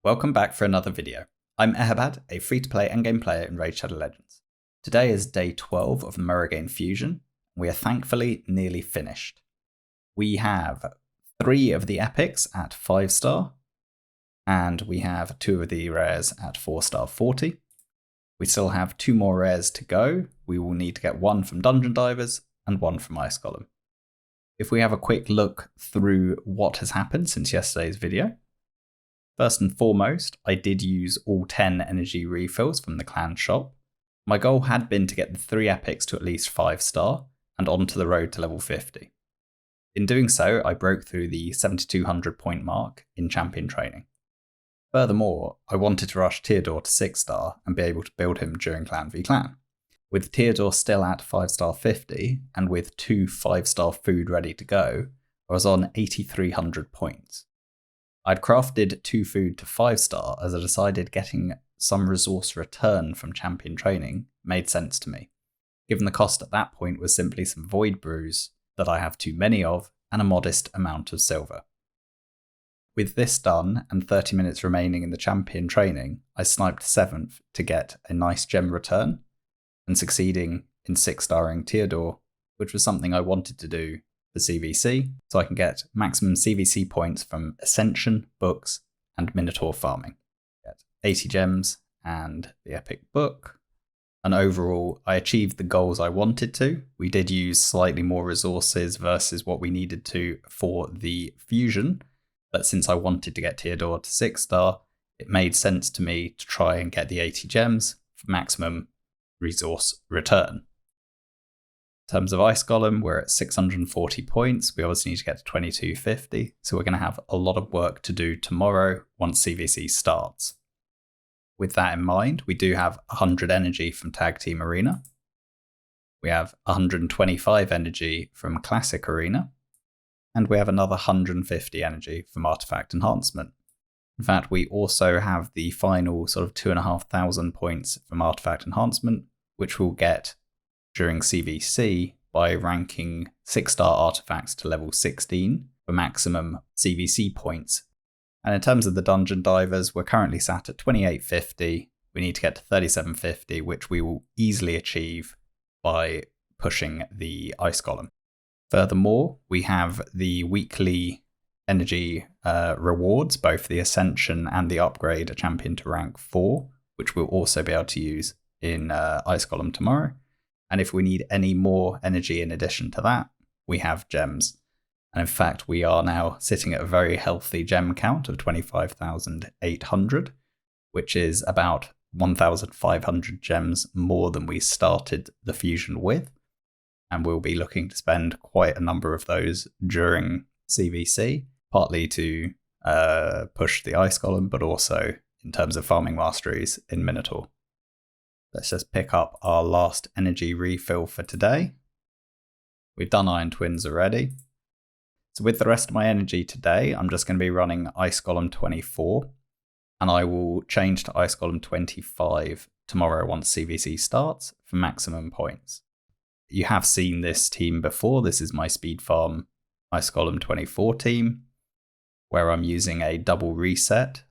Welcome back for another video. I'm Eharbad, a free-to-play endgame player in Raid Shadow Legends. Today is day 12 of the Morrigaine fusion, and we are thankfully nearly finished. We have 3 of the epics at 5-star, and we have 2 of the rares at 4-star 40. We still have 2 more rares to go. We will need to get 1 from Dungeon Divers and 1 from Ice Golem. If we have a quick look through what has happened since yesterday's video, first and foremost, I did use all 10 energy refills from the clan shop. My goal had been to get the 3 epics to at least 5-star and onto the road to level 50. In doing so, I broke through the 7200 point mark in champion training. Furthermore, I wanted to rush Theodore to 6-star and be able to build him during clan v clan. With Theodore still at 5-star 50 and with 2 5-star food ready to go, I was on 8300 points. I'd crafted 2 food to 5-star as I decided getting some resource return from champion training made sense to me, given the cost at that point was simply some void brews that I have too many of and a modest amount of silver. With this done and 30 minutes remaining in the champion training, I sniped 7th to get a nice gem return and succeeding in 6-starring Theodore, which was something I wanted to do for CVC, so I can get maximum CVC points from Ascension, books, and Minotaur farming. Get 80 gems and the epic book. And overall, I achieved the goals I wanted to. We did use slightly more resources versus what we needed to for the fusion, but since I wanted to get Theodore to 6-star, it made sense to me to try and get the 80 gems for maximum resource return. In terms of Ice Golem, we're at 640 points. We obviously need to get to 2250, so we're going to have a lot of work to do tomorrow once CVC starts. With that in mind, we do have 100 energy from Tag Team Arena. We have 125 energy from Classic Arena. And we have another 150 energy from Artifact Enhancement. In fact, we also have the final sort of 2,500 points from Artifact Enhancement, which we'll get during CVC by ranking 6-star artifacts to level 16 for maximum CVC points. And in terms of the Dungeon Divers, we're currently sat at 2850. We need to get to 3750, which we will easily achieve by pushing the Ice Golem. Furthermore, we have the weekly energy rewards, both the Ascension and the upgrade a champion to rank 4, which we'll also be able to use in Ice Golem tomorrow. And if we need any more energy in addition to that, we have gems. And in fact, we are now sitting at a very healthy gem count of 25,800, which is about 1,500 gems more than we started the fusion with. And we'll be looking to spend quite a number of those during CVC, partly to push the Ice Golem, but also in terms of farming masteries in Minotaur. Let's just pick up our last energy refill for today. We've done Iron Twins already. So with the rest of my energy today, I'm just going to be running Ice Golem 24, and I will change to Ice Golem 25 tomorrow once CVC starts for maximum points. You have seen this team before. This is my speed farm Ice Golem 24 team, where I'm using a double reset.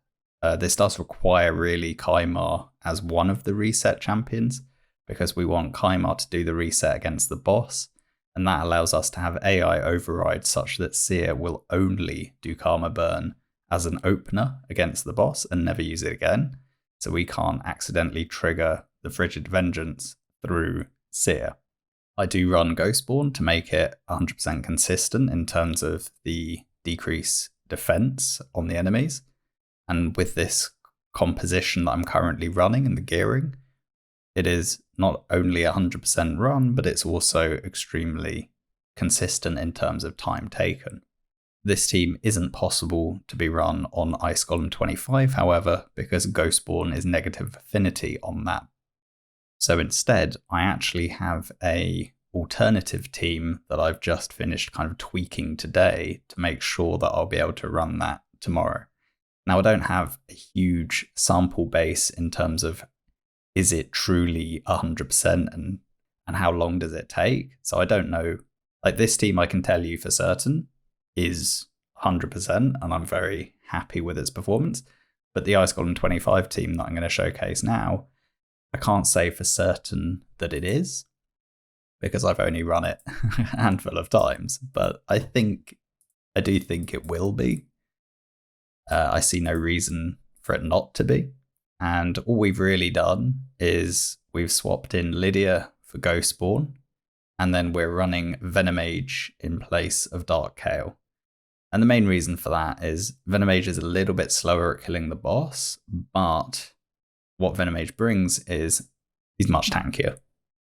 This does require really Kaimar as one of the reset champions, because we want Kaimar to do the reset against the boss, and that allows us to have AI override such that Seer will only do Karma Burn as an opener against the boss and never use it again, so we can't accidentally trigger the Frigid Vengeance through Seer. I do run Ghostborn to make it 100% consistent in terms of the decrease defense on the enemies. And with this composition that I'm currently running and the gearing, it is not only 100% run, but it's also extremely consistent in terms of time taken. This team isn't possible to be run on Ice Golem 25, however, because Ghostborn is negative affinity on that. So instead, I actually have a alternative team that I've just finished kind of tweaking today to make sure that I'll be able to run that tomorrow. Now, I don't have a huge sample base in terms of is it truly 100% and how long does it take? So I don't know. Like this team, I can tell you for certain is 100%, and I'm very happy with its performance. But the Ice Golem 25 team that I'm going to showcase now, I can't say for certain that it is, because I've only run it a handful of times, but I do think it will be. I see no reason for it not to be. And all we've really done is we've swapped in Lydia for Ghostborn, and then we're running Venomage in place of Dark Kael. And the main reason for that is Venomage is a little bit slower at killing the boss, but what Venomage brings is he's much tankier.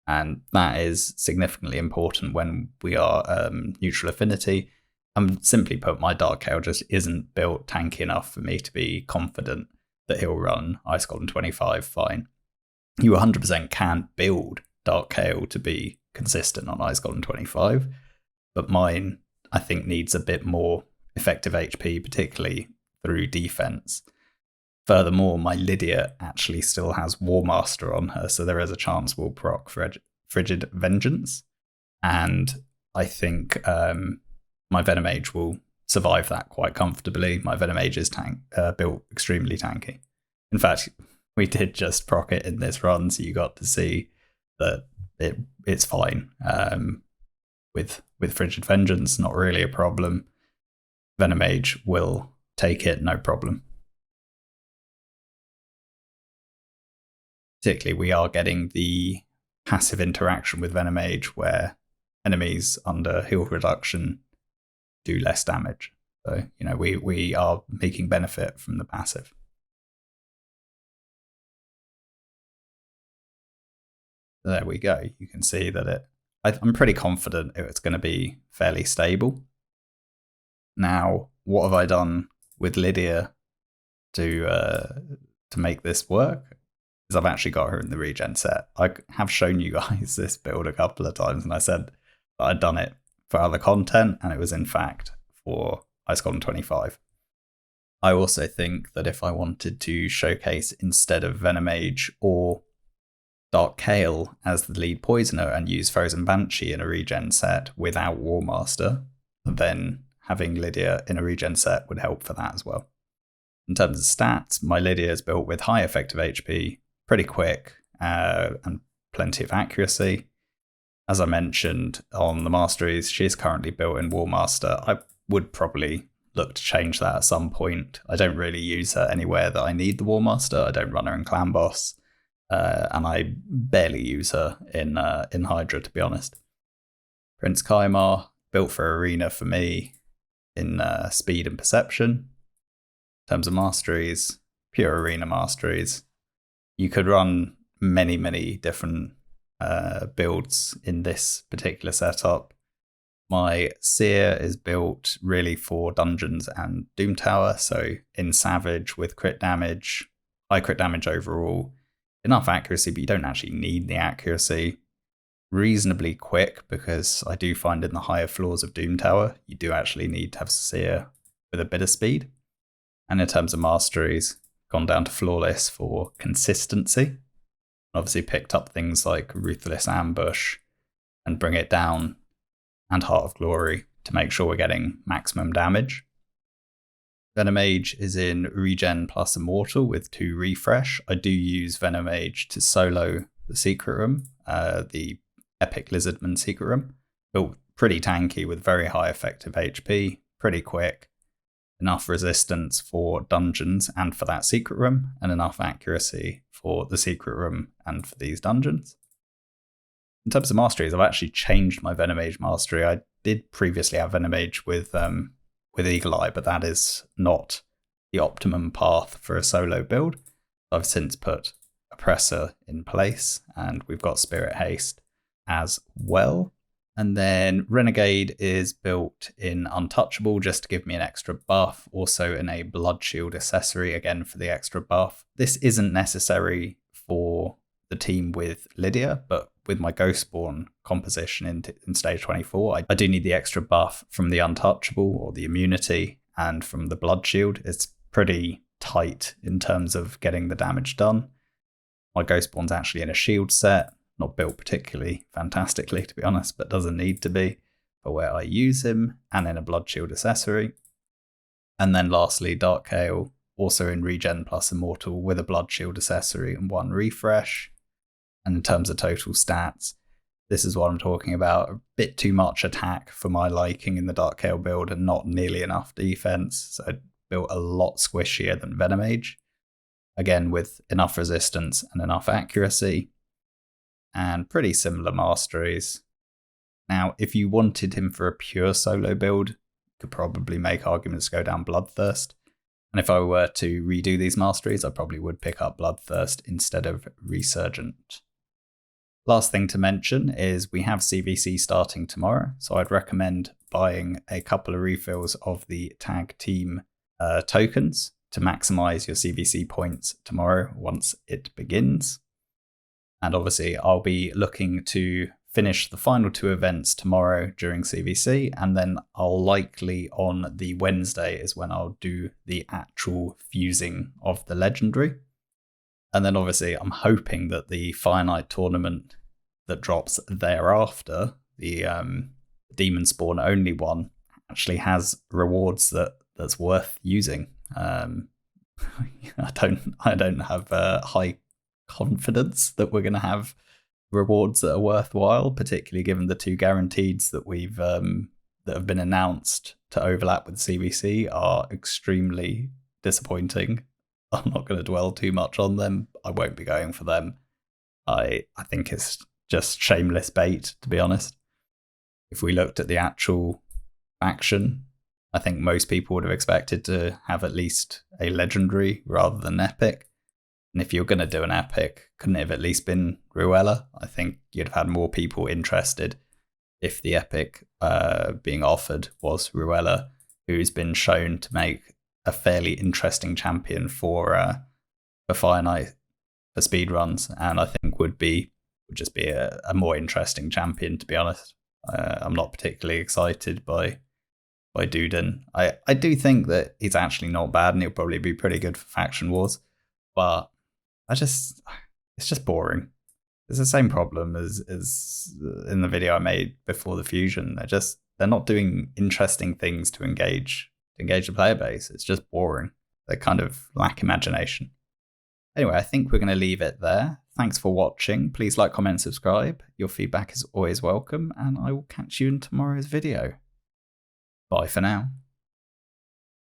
And that is significantly important when we are neutral affinity. And simply put, my Dark Kael just isn't built tanky enough for me to be confident that he'll run Ice Golem 25 fine. You 100% can build Dark Kael to be consistent on Ice Golem 25, but mine, I think, needs a bit more effective HP, particularly through defense. Furthermore, my Lydia actually still has War Master on her, so there is a chance we'll proc Frigid Vengeance, and I think my Venomage will survive that quite comfortably. My Venomage is built extremely tanky. In fact, we did just proc it in this run, so you got to see that it's fine. With Frigid Vengeance, not really a problem. Venomage will take it, no problem. Particularly, we are getting the passive interaction with Venomage where enemies under heal reduction do less damage. So, we are making benefit from the passive. There we go. You can see that I'm pretty confident it's going to be fairly stable. Now, what have I done with Lydia to make this work? Is I've actually got her in the regen set. I have shown you guys this build a couple of times, and I said that I'd done it for other content, and it was in fact for Ice Golem 25. I also think that if I wanted to showcase instead of Venomage or Dark Kael as the lead poisoner and use Frozen Banshee in a regen set without War Master, then having Lydia in a regen set would help for that as well. In terms of stats, my Lydia is built with high effective HP, pretty quick, and plenty of accuracy. As I mentioned on the masteries, she is currently built in War Master. I would probably look to change that at some point. I don't really use her anywhere that I need the War Master. I don't run her in Clan Boss, and I barely use her in Hydra, to be honest. Prince Kaimar, built for Arena for me in speed and perception. In terms of masteries, pure Arena masteries. You could run many, many different builds in this particular setup. My Seer is built really for dungeons and Doom Tower, so in Savage with crit damage, high crit damage overall, enough accuracy, but you don't actually need the accuracy. Reasonably quick, because I do find in the higher floors of Doom Tower, you do actually need to have Seer with a bit of speed. And in terms of masteries, gone down to Flawless for consistency. Obviously picked up things like Ruthless Ambush and Bring It Down and Heart of Glory to make sure we're getting maximum damage. Venomage is in Regen plus Immortal with 2 refresh. I do use Venomage to solo the Secret Room, the Epic Lizardman Secret Room. Built pretty tanky with very high effective HP, pretty quick. Enough resistance for dungeons and for that secret room, and enough accuracy for the secret room and for these dungeons. In terms of masteries, I've actually changed my Venomage mastery. I did previously have Venomage with Eagle Eye, but that is not the optimum path for a solo build. I've since put Oppressor in place, and we've got Spirit Haste as well. And then Renegade is built in Untouchable just to give me an extra buff. Also in a Blood Shield accessory, again for the extra buff. This isn't necessary for the team with Lydia, but with my Ghostborn composition in stage 24, I do need the extra buff from the Untouchable or the immunity, and from the Blood Shield. It's pretty tight in terms of getting the damage done. My Ghostborn's actually in a shield set. Not built particularly fantastically, to be honest, but doesn't need to be for where I use him, and in a Blood Shield accessory. And then lastly, Dark Kael also in regen plus immortal with a blood shield accessory and 1 refresh. And in terms of total stats, this is what I'm talking about. A bit too much attack for my liking in the Dark Gale build and not nearly enough defense. So I built a lot squishier than Venomage. Again, with enough resistance and enough accuracy. And pretty similar masteries. Now, if you wanted him for a pure solo build, you could probably make arguments to go down Bloodthirst. And if I were to redo these masteries, I probably would pick up Bloodthirst instead of Resurgent. Last thing to mention is we have CVC starting tomorrow, so I'd recommend buying a couple of refills of the tag team tokens to maximize your CVC points tomorrow once it begins. And obviously I'll be looking to finish the final 2 events tomorrow during CVC, and then I'll likely on the Wednesday is when I'll do the actual fusing of the legendary. And then obviously I'm hoping that the Fire Knight tournament that drops thereafter, the Demon Spawn only one, actually has rewards that's worth using. I don't have high confidence that we're going to have rewards that are worthwhile, particularly given the 2 guaranteeds that we've that have been announced to overlap with CVC are extremely disappointing. I'm not going to dwell too much on them. I won't be going for them. I think it's just shameless bait, to be honest. If we looked at the actual faction, I think most people would have expected to have at least a legendary rather than epic. And if you're going to do an epic, couldn't it have at least been Ruella? I think you'd have had more people interested if the epic being offered was Ruella, who's been shown to make a fairly interesting champion for Fire Knight for speedruns, and I think would just be a more interesting champion, to be honest. I'm not particularly excited by Duden. I do think that he's actually not bad and he'll probably be pretty good for Faction Wars, but it's just boring. It's the same problem as in the video I made before the fusion. They're not doing interesting things to engage the player base. It's just boring. They kind of lack imagination. Anyway, I think we're going to leave it there. Thanks for watching. Please like, comment, and subscribe. Your feedback is always welcome, and I will catch you in tomorrow's video. Bye for now.